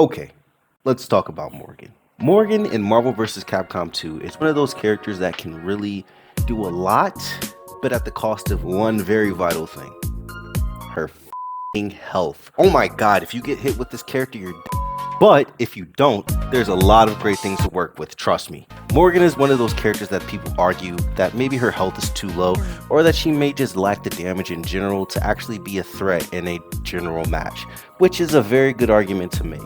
Okay, let's talk about Morgan. Morgan in Marvel vs. Capcom 2 is one of those characters that can really do a lot, but at the cost of one very vital thing: her f***ing health. Oh my god, if you get hit with this character, you're dead. But if you don't, there's a lot of great things to work with, trust me. Morgan is one of those characters that people argue that maybe her health is too low, or that she may just lack the damage in general to actually be a threat in a general match, which is a very good argument to make.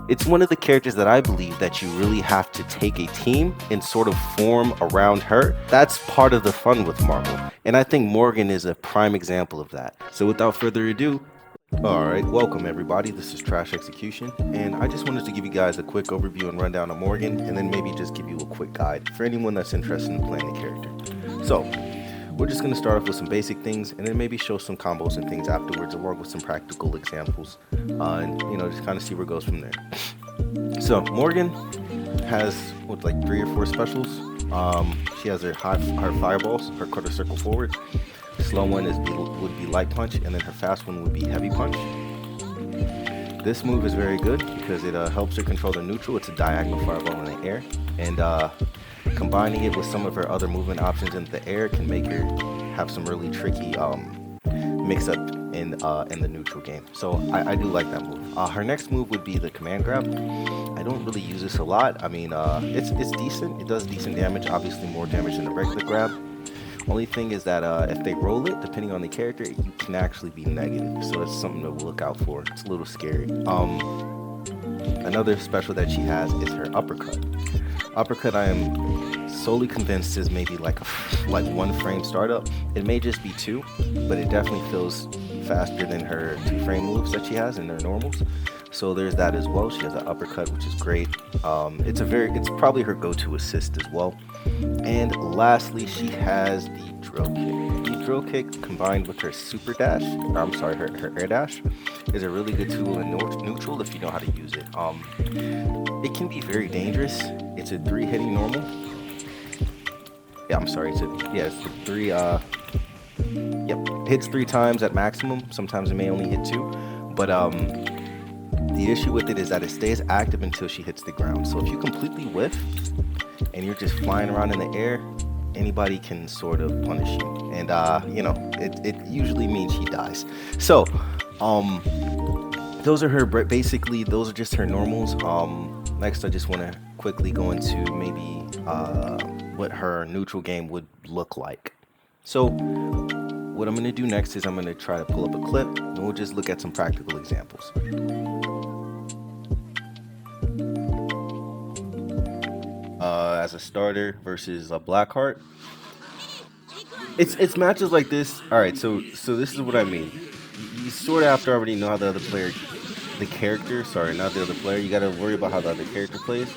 It's one of the characters that I believe that you really have to take a team and sort of form around her. That's part of the fun with Marvel, and I think Morgan is a prime example of that. So without further ado, alright, welcome everybody, this is Trash Execution, and I just wanted to give you guys a quick overview and rundown of Morgan, and then maybe just give you a quick guide for anyone that's interested in playing the character. So, we're just going to start off with some basic things, and then maybe show some combos and things afterwards, along with some practical examples, and just kind of see where it goes from there. So, Morgan has, like 3 or 4 specials. She has her fireballs, her quarter circle forward. Slow one would be light punch, and then her fast one would be heavy punch. This move is very good because it helps her control the neutral. It's a diagonal fireball in the air, and combining it with some of her other movement options in the air can make her have some really tricky mix-up in the neutral game. So I do like that move. Her next move would be the command grab. I don't really use this a lot. I mean, it's decent. It does decent damage. Obviously, more damage than the regular grab. Only thing is that if they roll it, depending on the character, you can actually be negative. So it's something to look out for. It's a little scary. Another special that she has is her uppercut. Uppercut, I am solely convinced, is maybe like 1 frame startup. It may just be 2, but it definitely feels faster than her 2 frame moves that she has in her normals. So there's that as well. She has an uppercut, which is great. It's probably her go-to assist as well. And lastly, she has the drill kick. The drill kick combined with her super dash, her air dash, is a really good tool in neutral if you know how to use it. It can be very dangerous. It's a 3 hitting normal. Yeah, I'm sorry. It's 3. Hits 3 times at maximum. Sometimes it may only hit 2, but the issue with it is that it stays active until she hits the ground. So if you completely whiff and you're just flying around in the air, anybody can sort of punish you. And, it usually means she dies. So, those are her, basically, those are just her normals. Next, I just want to quickly go into maybe what her neutral game would look like. So, what I'm going to do next is I'm going to try to pull up a clip, and we'll just look at some practical examples. As a starter versus a Blackheart, it's matches like this. All right, so this is what I mean. You sort of have to already know how the other player, not the other player. You got to worry about how the other character plays.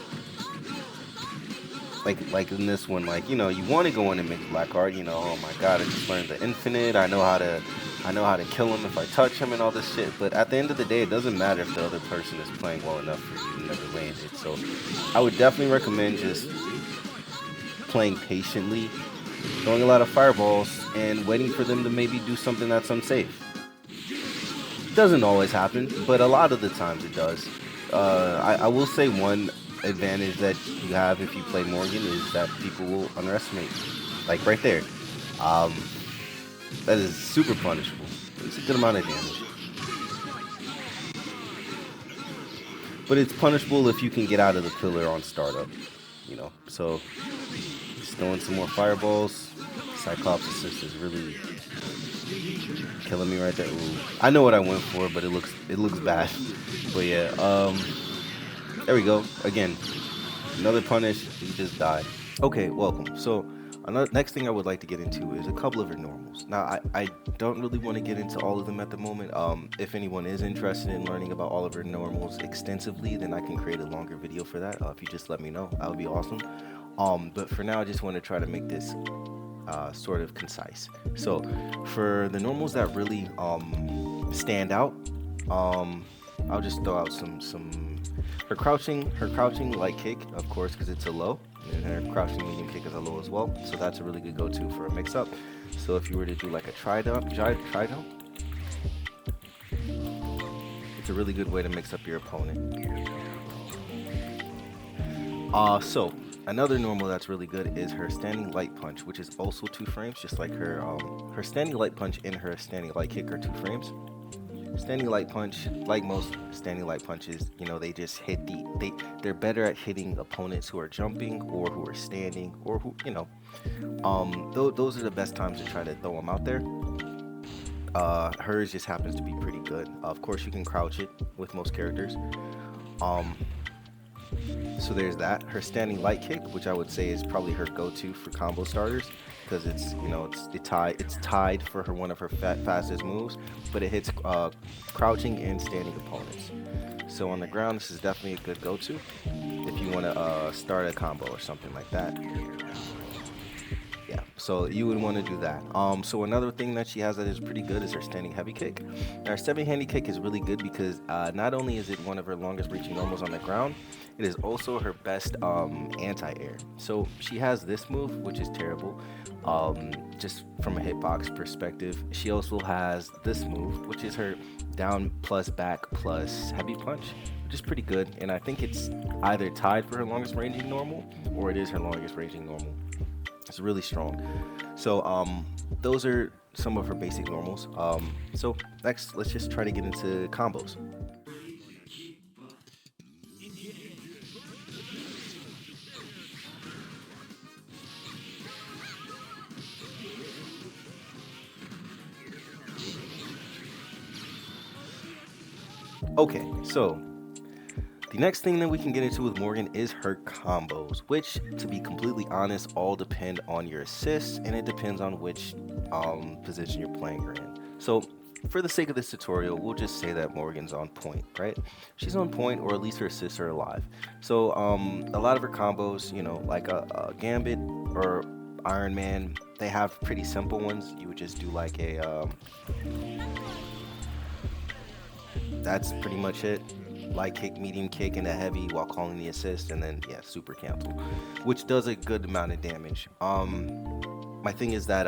Like in this one, you want to go in and make Blackheart. Oh my god, I just learned the infinite. I know how to kill him if I touch him and all this shit. But at the end of the day, it doesn't matter if the other person is playing well enough for you to never land it. So I would definitely recommend just playing patiently, throwing a lot of fireballs, and waiting for them to maybe do something that's unsafe. Doesn't always happen, but a lot of the times it does. I will say one advantage that you have if you play Morgan is that people will underestimate. Like right there. That is super punishable. It's a good amount of damage. But it's punishable if you can get out of the pillar on startup. So just throwing some more fireballs. Cyclops assist is really killing me right there. Ooh. I know what I went for, but it looks bad. But yeah, there we go. Again, another punish. You just died. Okay, welcome. So next thing I would like to get into is a couple of her normals. Now, I don't really want to get into all of them at the moment. If anyone is interested in learning about all of her normals extensively, then I can create a longer video for that. If you just let me know, that would be awesome. But for now, I just want to try to make this sort of concise. So for the normals that really stand out, I'll just throw out some her crouching light kick, of course, because it's a low, and her crouching medium kick is a low as well. So that's a really good go-to for a mix-up. So if you were to do like a tri-dump, It's a really good way to mix up your opponent. So another normal that's really good is her standing light punch, which is also 2 frames, just like her standing light punch and her standing light kick are 2 frames. Standing light punch, like most standing light punches, you know, they just hit they're better at hitting opponents who are jumping or who are standing or who, you know, those are the best times to try to throw them out there. Hers just happens to be pretty good. Of course, you can crouch it with most characters. So there's that. Her standing light kick, which I would say is probably her go-to for combo starters, because it's, you know, it's tied for her one of her fastest moves, but it hits crouching and standing opponents. So on the ground, this is definitely a good go-to if you want to start a combo or something like that. Yeah, so you would want to do that. So another thing that she has that is pretty good is her standing heavy kick. Now, her standing heavy kick is really good because not only is it one of her longest reaching normals on the ground, it is also her best anti-air. So she has this move, which is terrible, just from a hitbox perspective. She also has this move, which is her down plus back plus heavy punch, which is pretty good. And I think it's either tied for her longest ranging normal, or it is her longest ranging normal. It's really strong. So those are some of her basic normals. So next, let's just try to get into combos. Okay, so the next thing that we can get into with Morrigan is her combos, which, to be completely honest, all depend on your assists, and it depends on which position you're playing her in. So for the sake of this tutorial, we'll just say that Morrigan's on point, right? She's on point, or at least her assists are alive. So a lot of her combos, you know, like a Gambit or Iron Man, they have pretty simple ones. You would just do like a that's pretty much it. Light kick, medium kick, and a heavy while calling the assist, and then yeah, super cancel, which does a good amount of damage. My thing is that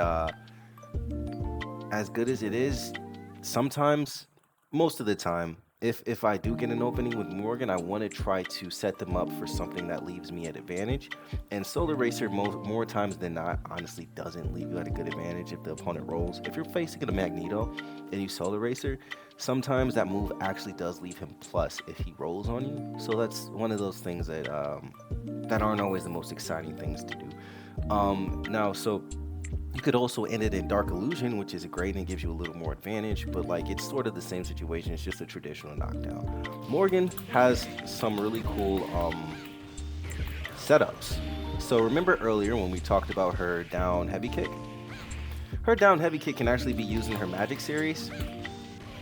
as good as it is, sometimes, most of the time, if I do get an opening with Morrigan, I want to try to set them up for something that leaves me at advantage. And Solar Racer more times than not honestly doesn't leave you at a good advantage if the opponent rolls. If you're facing a Magneto and you Solar Racer, sometimes that move actually does leave him plus if he rolls on you. So that's one of those things that that aren't always the most exciting things to do. Now, so you could also end it in Dark Illusion, which is great and gives you a little more advantage, but like it's sort of the same situation. It's just a traditional knockdown. Morrigan has some really cool setups. So remember earlier when we talked about her down heavy kick? Her down heavy kick can actually be used in her magic series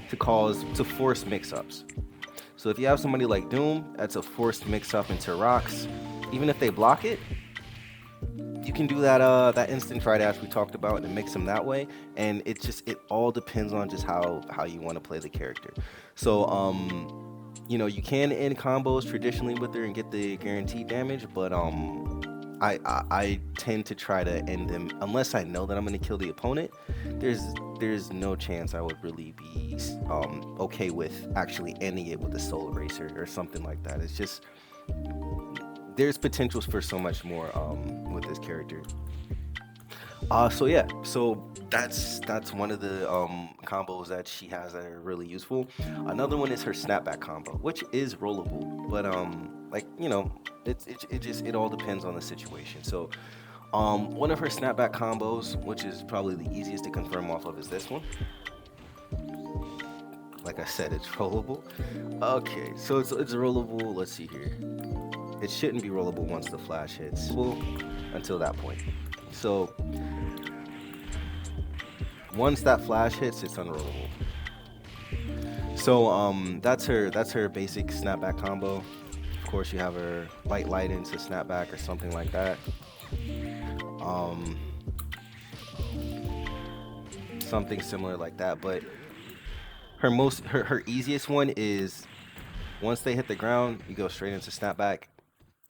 to force mix-ups. So if you have somebody like Doom, that's a forced mix-up into rocks. Even if they block it, you can do that instant try dash we talked about and mix them that way. And it all depends on just how you want to play the character. So you know, you can end combos traditionally with her and get the guaranteed damage, but I tend to try to end them unless I know that I'm going to kill the opponent. There's no chance I would really be okay with actually ending it with a Solar Racer or something like that. It's just there's potentials for so much more with this character. So yeah, so that's one of the combos that she has that are really useful. Another one is her Snapback combo, which is rollable, but like, you know, it all depends on the situation. So one of her Snapback combos, which is probably the easiest to confirm off of, is this one. Like I said, it's rollable. Okay, so it's rollable. Let's see here. It shouldn't be rollable once the flash hits. Well, until that point. So once that flash hits, it's unrollable. So that's her basic Snapback combo. Of course, you have her light into Snapback or something like that. Something similar like that, but her easiest one is once they hit the ground, you go straight into Snapback.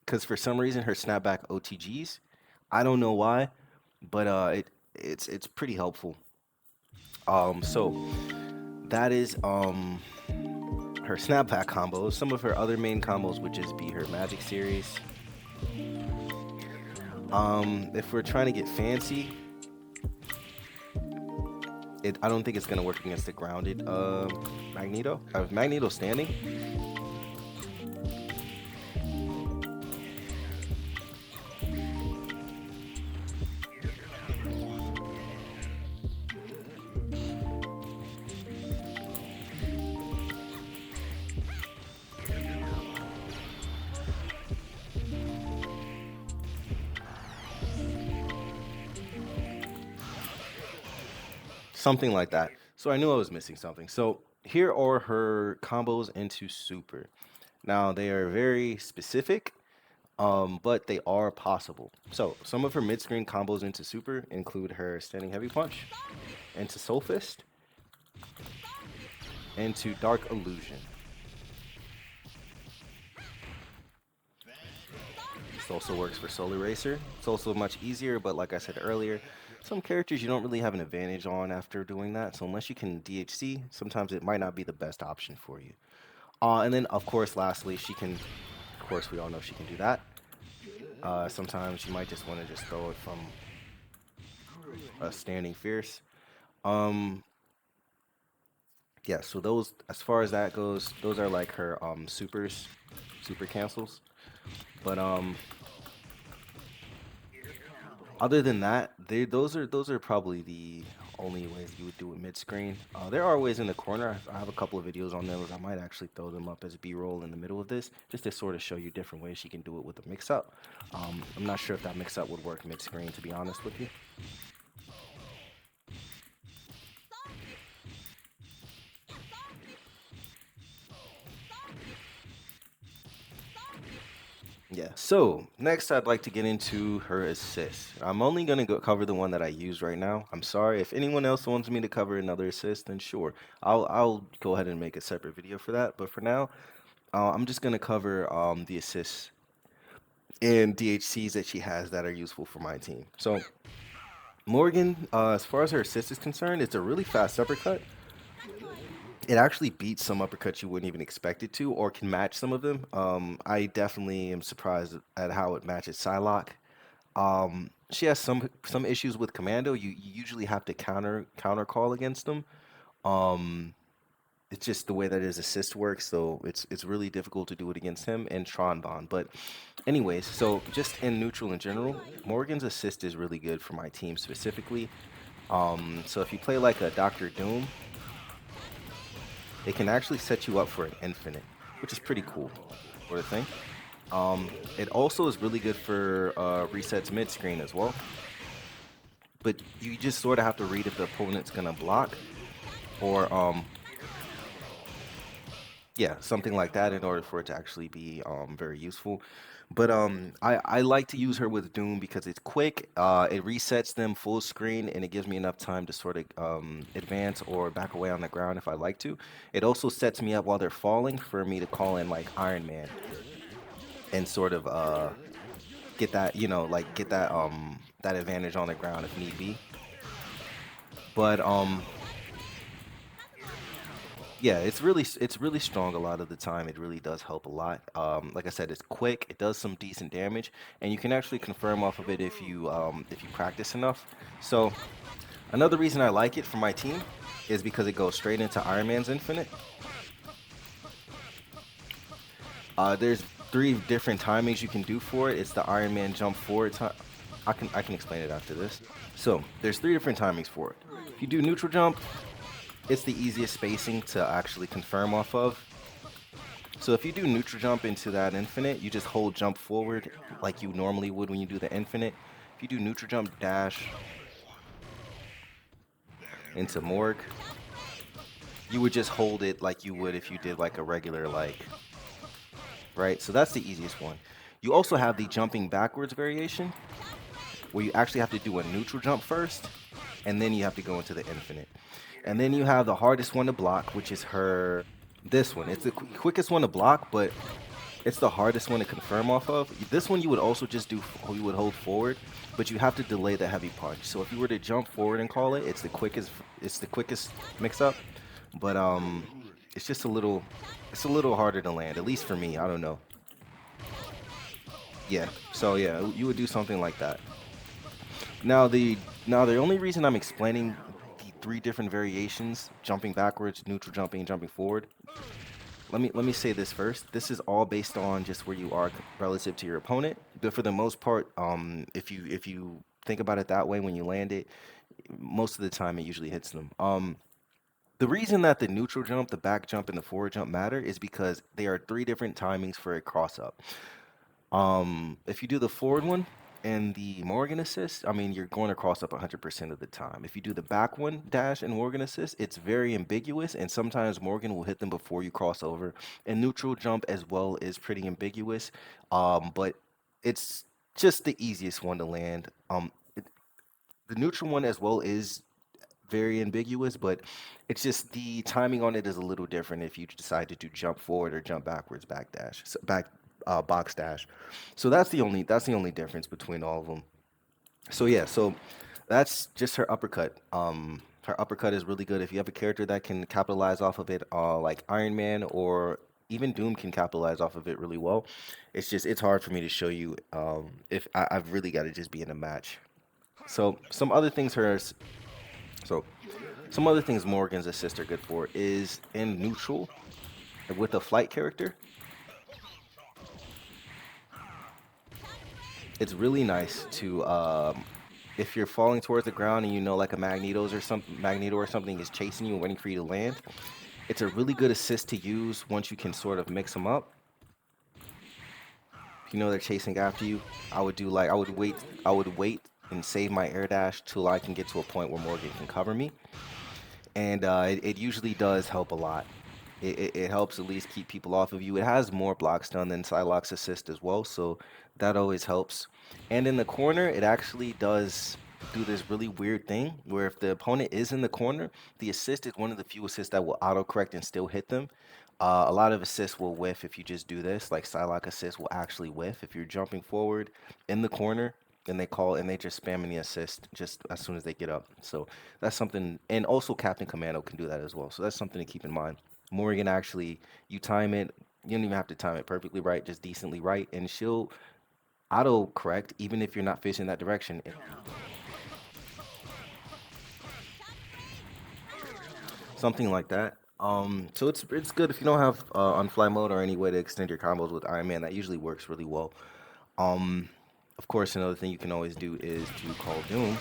Because for some reason her Snapback OTGs, I don't know why, but it's pretty helpful. So that is her snapback combos. Some of her other main combos would just be her magic series. If we're trying to get fancy, I don't think it's gonna work against the grounded Magneto. I have Magneto standing. Something like that. So I knew I was missing something. So here are her combos into super. Now they are very specific, but they are possible. So some of her mid-screen combos into super include her standing heavy punch, into soul fist, into dark illusion. This also works for Soul Eraser. It's also much easier, but like I said earlier, some characters you don't really have an advantage on after doing that. So unless you can DHC, sometimes it might not be the best option for you. And then, of course, lastly, she can, of course, we all know she can do that. Sometimes you might just want to just throw it from a standing fierce. Yeah, so those, as far as that goes, those are like her super cancels. But other than that, those are probably the only ways you would do it mid-screen. There are ways in the corner. I have a couple of videos on those. I might actually throw them up as B-roll in the middle of this, just to sort of show you different ways you can do it with a mix-up. I'm not sure if that mix-up would work mid-screen, to be honest with you. Yeah, so next I'd like to get into her assist. I'm only going to cover the one that I use right now. I'm sorry, if anyone else wants me to cover another assist, then sure. I'll go ahead and make a separate video for that. But for now, I'm just going to cover the assists and DHCs that she has that are useful for my team. So Morrigan, as far as her assist is concerned, it's a really fast uppercut. It actually beats some uppercuts you wouldn't even expect it to, or can match some of them. I definitely am surprised at how it matches Psylocke. She has some issues with Commando. You usually have to counter call against them. Um, it's just the way that his assist works, so it's really difficult to do it against him and Tron Bond. But anyways, so just in neutral in general, Morgan's assist is really good for my team specifically. So if you play like a Doctor Doom, it can actually set you up for an infinite, which is pretty cool, sort of thing. It also is really good for resets mid-screen as well. But you just sort of have to read if the opponent's gonna block, or yeah, something like that in order for it to actually be very useful. But I like to use her with Doom because it's quick, it resets them full screen, and it gives me enough time to sort of advance or back away on the ground if I like to. It also sets me up while they're falling for me to call in like Iron Man and sort of get that, you know, like get that that advantage on the ground if need be. But yeah, it's really strong a lot of the time. It really does help a lot. Like I said, it's quick. It does some decent damage, and you can actually confirm off of it if you practice enough. So another reason I like it for my team is because it goes straight into Iron Man's Infinite. There's 3 different timings you can do for it. It's the Iron Man jump forward time. I can explain it after this. So there's 3 different timings for it. If you do neutral jump, it's the easiest spacing to actually confirm off of. So if you do neutral jump into that infinite, you just hold jump forward like you normally would when you do the infinite. If you do neutral jump dash into Morg, you would just hold it like you would if you did like a regular like, right? So that's the easiest one. You also have the jumping backwards variation, where you actually have to do a neutral jump first, and then you have to go into the infinite. And then you have the hardest one to block, which is this one. It's the quickest one to block, but it's the hardest one to confirm off of. This one you would also just do, you would hold forward, but you have to delay the heavy punch. So if you were to jump forward and call it, it's the quickest mix up. But It's just a little, it's a little harder to land, at least for me. I don't know. Yeah. So yeah, you would do something like that. Now the only reason I'm explaining the three different variations, jumping backwards, neutral jumping, and jumping forward. Let me say this first. This is all based on just where you are relative to your opponent. But for the most part, if you think about it that way when you land it, most of the time it usually hits them. The reason that the neutral jump, the back jump, and the forward jump matter is because they are three different timings for a cross up. If you do the forward one and the Morrigan assist, I mean, you're going to cross up 100% of the time. If you do the back one dash and Morrigan assist, it's very ambiguous, and sometimes Morrigan will hit them before you cross over. And neutral jump as well is pretty ambiguous, but it's just the easiest one to land. The neutral one as well is very ambiguous, but it's just the timing on it is a little different if you decide to do jump forward or jump backwards, back dash, back box dash. So that's the only difference between all of them. So yeah, so that's just her uppercut. Her uppercut is really good if you have a character that can capitalize off of it, like Iron Man or even Doom can capitalize off of it really well. It's hard for me to show you if I've really got to just be in a match. So so some other things Morgan's assist are good for is in neutral with a flight character. It's really nice to if you're falling towards the ground and you know like a Magneto or something is chasing you and waiting for you to land. It's a really good assist to use once you can sort of mix them up. If you know they're chasing after you, I would wait and save my air dash till I can get to a point where Morgan can cover me. And it usually does help a lot. It helps at least keep people off of you. It has more block stun than Psylocke's assist as well, so that always helps. And in the corner, it actually does do this really weird thing where if the opponent is in the corner, the assist is one of the few assists that will autocorrect and still hit them. A lot of assists will whiff if you just do this, like Psylocke assist will actually whiff if you're jumping forward in the corner and they just spamming the assist just as soon as they get up. So that's something, and also Captain Commando can do that as well. So that's something to keep in mind. Morrigan actually, you time it, you don't even have to time it perfectly right, just decently right, and she'll auto correct even if you're not facing that direction. Something like that. So it's good if you don't have on fly mode or any way to extend your combos with Iron Man. That usually works really well. Um, of course, another thing you can always do is to call Doom.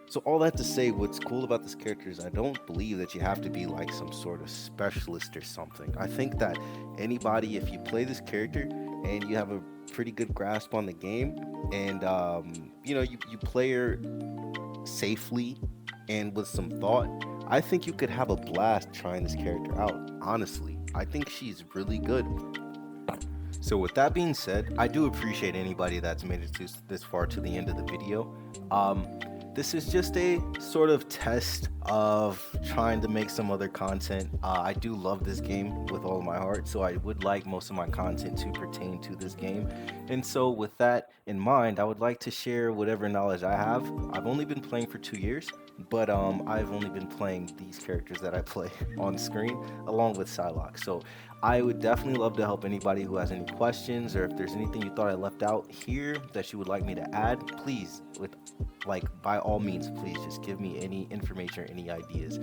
So all that to say, what's cool about this character is I don't believe that you have to be like some sort of specialist or something. I think that anybody, if you play this character and you have a pretty good grasp on the game, and you play her safely and with some thought, I think you could have a blast trying this character out. Honestly, I think she's really good. So with that being said, I do appreciate anybody that's made it to this far to the end of the video. This is just a sort of test of trying to make some other content. I do love this game with all of my heart, so I would like most of my content to pertain to this game. And so with that in mind, I would like to share whatever knowledge I have. I've only been playing for 2 years, but I've only been playing these characters that I play on screen along with Psylocke. So I would definitely love to help anybody who has any questions, or if there's anything you thought I left out here that you would like me to add, please, by all means, please just give me any information or any ideas.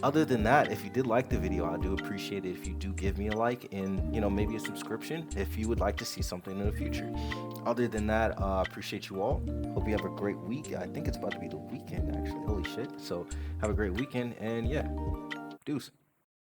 Other than that, if you did like the video, I do appreciate it if you do give me a like and maybe a subscription if you would like to see something in the future. Other than that, appreciate you all. Hope you have a great week. I think it's about to be the weekend actually. Holy shit. So have a great weekend, and yeah, deuce.